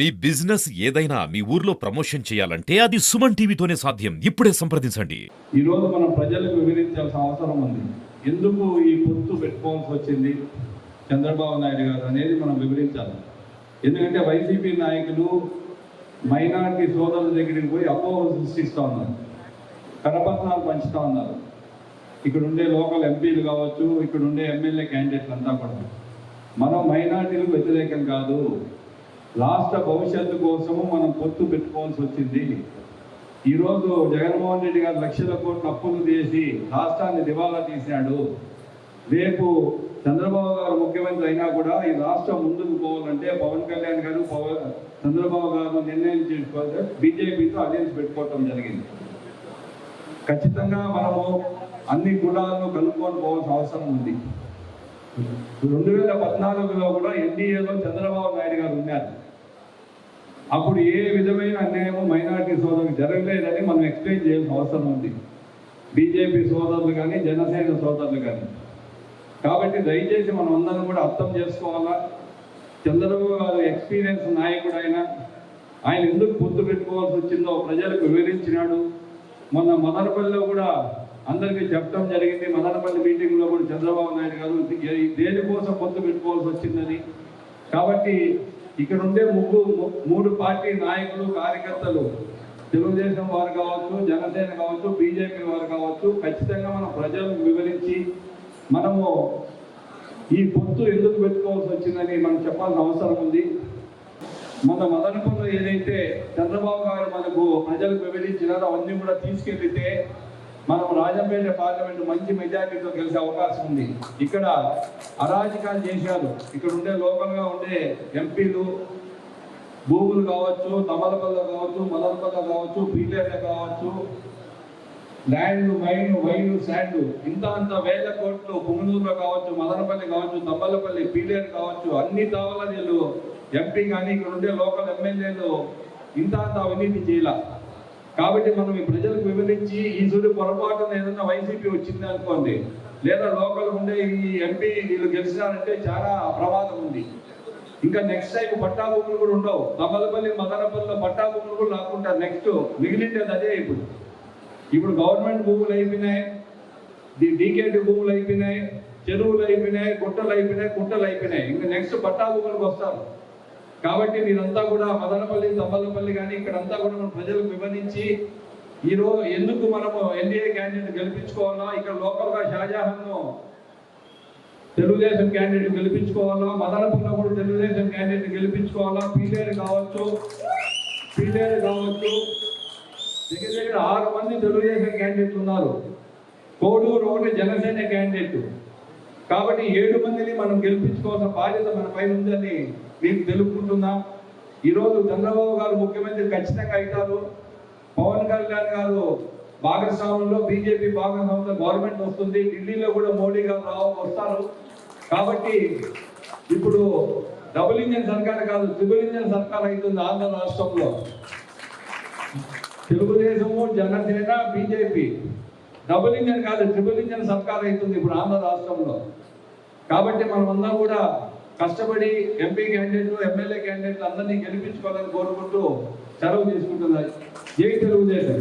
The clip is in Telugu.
మీ బిజినెస్ ఏదైనా మీ ఊర్లో ప్రమోషన్ చేయాలంటే అది సుమన్ టీవీతోనే సాధ్యం. ఇప్పుడే సంప్రదించండి. ఈ రోజు మనం ప్రజలకు వివరించాల్సిన అవసరం ఉంది. ఎందుకు ఈ పొత్తు పెట్టుకోవాల్సి వచ్చింది చంద్రబాబు నాయుడు గారు అనేది మనం వివరించాలి. ఎందుకంటే వైసీపీ నాయకులు మైనారిటీ సోదరుల దగ్గరికి పోయి అపోహలు సృష్టిస్తూ ఉన్నారు, కరపత్రాలు పంచుతూ ఉన్నారు. ఇక్కడ ఉండే లోకల్ ఎంపీలు కావచ్చు, ఇక్కడ ఉండే ఎమ్మెల్యే క్యాండిడేట్లు అంతా కూడా మనం మైనారిటీలకు వ్యతిరేకం కాదు, రాష్ట్ర భవిష్యత్తు కోసము మనం పొత్తు పెట్టుకోవాల్సి వచ్చింది. ఈరోజు జగన్మోహన్ రెడ్డి గారు లక్షల కోట్ల అప్పులు చేసి రాష్ట్రాన్ని దివాలా తీశాడు. రేపు చంద్రబాబు గారు ముఖ్యమంత్రి అయినా కూడా ఈ రాష్ట్రం ముందుకు పోవాలంటే పవన్ కళ్యాణ్ గారు చంద్రబాబు గారు నిర్ణయం చేసుకోవాలి, బీజేపీతో అలయన్స్ పెట్టుకోవటం జరిగింది. ఖచ్చితంగా మనము అన్ని కులాలను కలుపుకొని పోవాల్సిన అవసరం ఉంది. 2014లో కూడా ఎన్డీఏలో చంద్రబాబు నాయుడు గారు ఉన్నారు. అప్పుడు ఏ విధమైన అన్యాయము మైనారిటీ సోదరులకు జరగలేదని మనం ఎక్స్ప్లెయిన్ చేయాల్సిన అవసరం ఉంది, బీజేపీ సోదరులు కానీ జనసేన సోదరులు కానీ. కాబట్టి దయచేసి మనం అందరం కూడా అర్థం చేసుకోవాలా. చంద్రబాబు గారు ఎక్స్పీరియన్స్ నాయకుడు, ఆయన ఎందుకు పొత్తు పెట్టుకోవాల్సి వచ్చిందో ప్రజలకు వివరించినాడు. మొన్న మదనపల్లిలో కూడా అందరికీ చెప్పడం జరిగింది. మదనపల్లి మీటింగ్లో కూడా చంద్రబాబు నాయుడు గారు దేనికోసం పొత్తు పెట్టుకోవాల్సి వచ్చిందని. కాబట్టి ఇక్కడ ఉండే మూడు పార్టీ నాయకులు, కార్యకర్తలు, తెలుగుదేశం వారు కావచ్చు, జనసేన కావచ్చు, బీజేపీ వారు కావచ్చు, ఖచ్చితంగా మనం ప్రజలకు వివరించి మనము ఈ పొత్తు ఎందుకు పెట్టుకోవాల్సి వచ్చిందని మనం చెప్పాల్సిన అవసరం ఉంది. మన మదనపల్లిలో ఏదైతే చంద్రబాబు గారు మనకు ప్రజలకు వివరించినారో అవన్నీ కూడా తీసుకెళ్తే మనం రాజంపేట పార్లమెంట్ మంచి మెజారిటీతో గెలిచే అవకాశం ఉంది. ఇక్కడ అరాజకాలు చేశారు. ఇక్కడ ఉండే లోకల్గా ఉండే ఎంపీలు భూములు కావచ్చు, తమలపల్లి కావచ్చు, మదనపల్లి కావచ్చు, పీలేట కావచ్చు, ల్యాండ్, వైన్, శాండ్ అంత వేల కోట్లు పుంగనూరులో కావచ్చు, మదనపల్లి కావచ్చు, తమ్మలపల్లి, పీలేరు కావచ్చు, అన్ని తావల వీళ్ళు ఎంపీ కానీ ఇక్కడ ఉండే లోకల్ ఎమ్మెల్యేలు అంత అవినీతి చేయాల. కాబట్టి మనం ఈ ప్రజలకు వివరించి ఈ సూర్య పొరపాటున ఏదైనా వైసీపీ వచ్చింది అనుకోండి, లేదా లోకల్ ఉండే ఈ ఎంపీ వీళ్ళు గెలిచినారంటే చాలా ప్రమాదం ఉంది. ఇంకా నెక్స్ట్ టైం పట్టా భూములు కూడా ఉండవు. తమ్మలపల్లి, మదనపల్లిలో పట్టా భూములు కూడా లాక్కుంటారు. నెక్స్ట్ మిగిలిండేది అదే. ఇప్పుడు గవర్నమెంట్ భూములు అయిపోయినాయి, డీకేటీ భూములు అయిపోయినాయి, చెరువులు అయిపోయినాయి, గుట్టలు అయిపోయినాయి, కుంటలు అయిపోయినాయి. ఇంకా నెక్స్ట్ పట్టా భూములకు వస్తారు. కాబట్టి మీరంతా కూడా మదనపల్లి, తమ్మలపల్లి కానీ ఇక్కడంతా కూడా మనం ప్రజలకు వివరించి ఈరోజు ఎందుకు మనము ఎన్డీఏ క్యాండిడేట్ గెలిపించుకోవాలా, ఇక్కడ లోకల్గా షాజహాన్ను తెలుగుదేశం క్యాండిడేట్ గెలిపించుకోవాలా, మదనపల్లిలో కూడా తెలుగుదేశం క్యాండిడేట్ గెలిపించుకోవాలా, పీలేరు కావచ్చు, దగ్గర 6 మంది తెలుగుదేశం క్యాండిడేట్లు ఉన్నారు, కోడూరు ఒకటి జనసేన క్యాండిడేట్. కాబట్టి 7 మందిని మనం గెలిపించుకోవాల్సిన బాధ్యత మన పైన ఉందని మీకు తెలుపుకుంటున్నా. ఈరోజు చంద్రబాబు గారు ముఖ్యమంత్రి ఖచ్చితంగా అవుతారు. పవన్ కళ్యాణ్ గారు భాగస్వామ్యంలో, బీజేపీ భాగస్వామ్యంలో గవర్నమెంట్ వస్తుంది. ఢిల్లీలో కూడా మోడీ గారు వస్తారు. కాబట్టి ఇప్పుడు డబుల్ ఇంజన్ సర్కార్ కాదు, ట్రిపుల్ ఇంజన్ సర్కార్ అవుతుంది ఆంధ్ర రాష్ట్రంలో. Telugu Desam, Janasena, BJP double engine కాదు, ట్రిపుల్ ఇంజన్ సర్కార్ అవుతుంది ఇప్పుడు ఆంధ్ర రాష్ట్రంలో. కాబట్టి మనమందరం కూడా కష్టపడి ఎంపీ క్యాండిడేట్లు, ఎమ్మెల్యే క్యాండిడేట్లు అందరినీ గెలిపించుకోవాలని కోరుకుంటూ సెలవు తీసుకుంటున్నాయి. జై తెలుగుదేశం.